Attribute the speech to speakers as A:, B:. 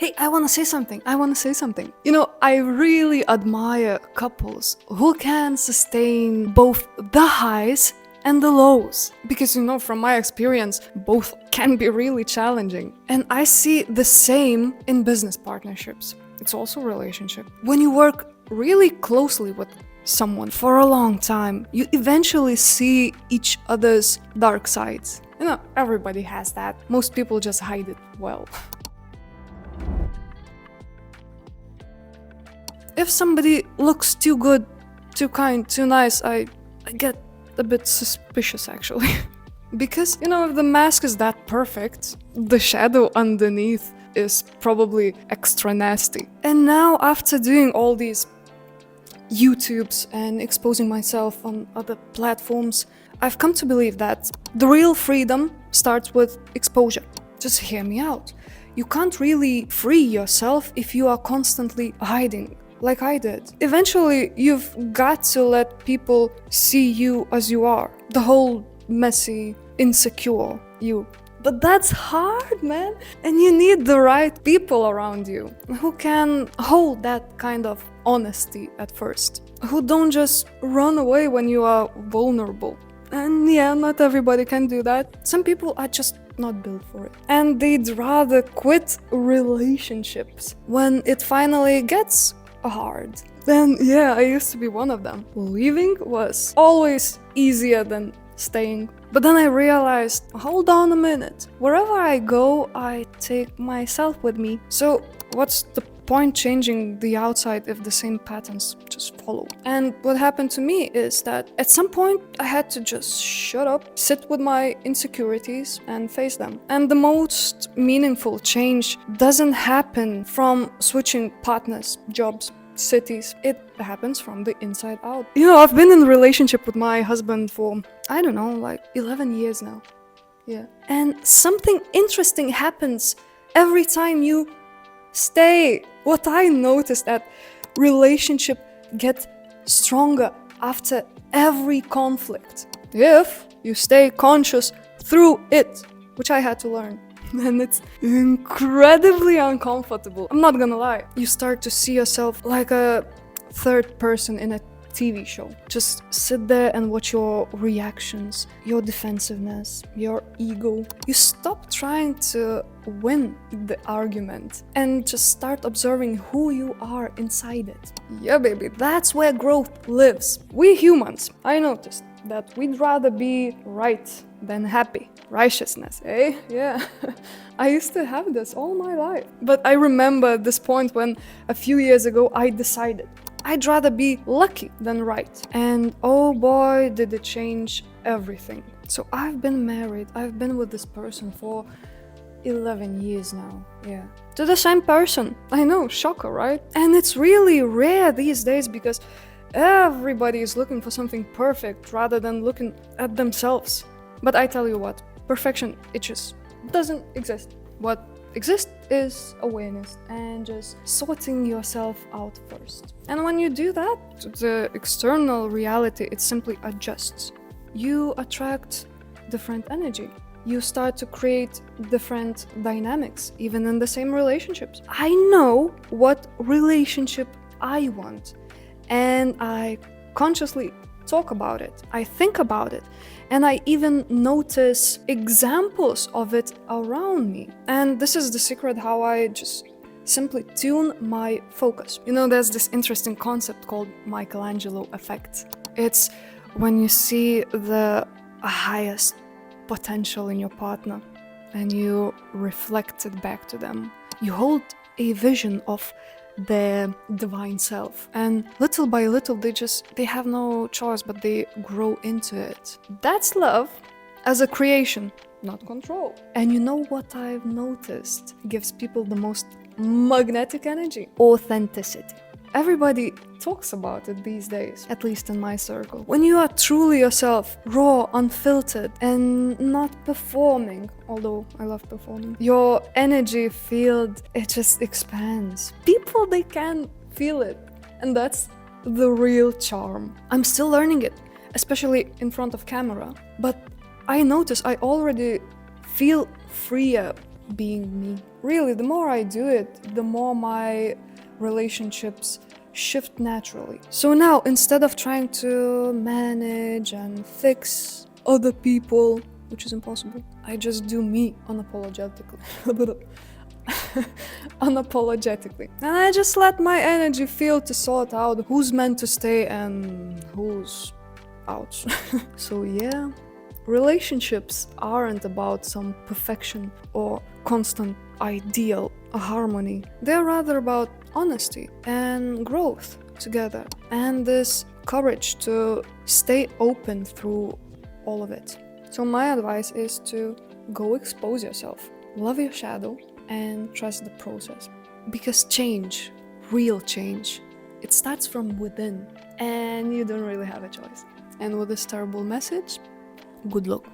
A: Hey, I want to say something. You know, I really admire couples who can sustain both the highs and the lows. Because, you know, from my experience, both can be really challenging. And I see the same in business partnerships. It's also a relationship. When you work really closely with someone for a long time, you eventually see each other's dark sides. You know, everybody has that. Most people just hide it well. If somebody looks too good, too kind, too nice, I get a bit suspicious actually. Because, you know, if the mask is that perfect, the shadow underneath is probably extra nasty. And now, after doing all these YouTubes and exposing myself on other platforms, I've come to believe that the real freedom starts with exposure. Just hear me out. You can't really free yourself if you are constantly hiding, like I did. Eventually, you've got to let people see you as you are. The whole messy, insecure you. But that's hard, man. And you need the right people around you who can hold that kind of honesty at first. Who don't just run away when you are vulnerable. And yeah, not everybody can do that. Some people are just not built for it. And they'd rather quit relationships when it finally gets hard. Then yeah, I used to be one of them. Leaving was always easier than staying. But then I realized, hold on a minute. Wherever I go, I take myself with me. So what's the point changing the outside if the same patterns just follow? And what happened to me is that at some point I had to just shut up, sit with my insecurities and face them. And the most meaningful change doesn't happen from switching partners, jobs, cities. It happens from the inside out. You know, I've been in a relationship with my husband for, I don't know, like 11 years now. Yeah. And something interesting happens every time you stay. What I noticed that relationship get stronger after every conflict if you stay conscious through it, which I had to learn. And it's incredibly uncomfortable. I'm not gonna lie. You start to see yourself like a third person in a TV show. Just sit there and watch your reactions, your defensiveness, your ego. You stop trying to win the argument and just start observing who you are inside it. Yeah, baby, that's where growth lives. We humans, I noticed that we'd rather be right than happy. Righteousness, eh? Yeah. I used to have this all my life. But I remember this point when a few years ago I decided I'd rather be lucky than right. And oh boy, did it change everything. So I've been married. I've been with this person for 11 years now. Yeah. To the same person. I know, shocker, right? And it's really rare these days because everybody is looking for something perfect rather than looking at themselves. But I tell you what, perfection, it just doesn't exist. What exists is awareness and just sorting yourself out first. And when you do that, the external reality, it simply adjusts. You attract different energy. You start to create different dynamics, even in the same relationships. I know what relationship I want, and I consciously talk about it. I think about it. And I even notice examples of it around me. And this is the secret how I just simply tune my focus. You know, there's this interesting concept called Michelangelo effect. It's when you see the highest potential in your partner and you reflect it back to them. You hold a vision of their divine self, and little by little they have no choice but they grow into it. That's love as a creation, not control. And you know what I've noticed gives people the most magnetic energy? Authenticity. Everybody talks about it these days, at least in my circle. When you are truly yourself, raw, unfiltered, and not performing, although I love performing, your energy field, it just expands. People, they can feel it, and that's the real charm. I'm still learning it, especially in front of camera, but I notice I already feel freer being me. Really, the more I do it, the more my relationships shift naturally. So now, instead of trying to manage and fix other people, which is impossible, I just do me unapologetically. Unapologetically. And I just let my energy feel to sort out who's meant to stay and who's out. So yeah, relationships aren't about some perfection or constant ideal harmony. They're rather about honesty and growth together, and this courage to stay open through all of it. So my advice is to go expose yourself, love your shadow, and trust the process. Because change, real change, it starts from within, and you don't really have a choice. And with this terrible message, good luck.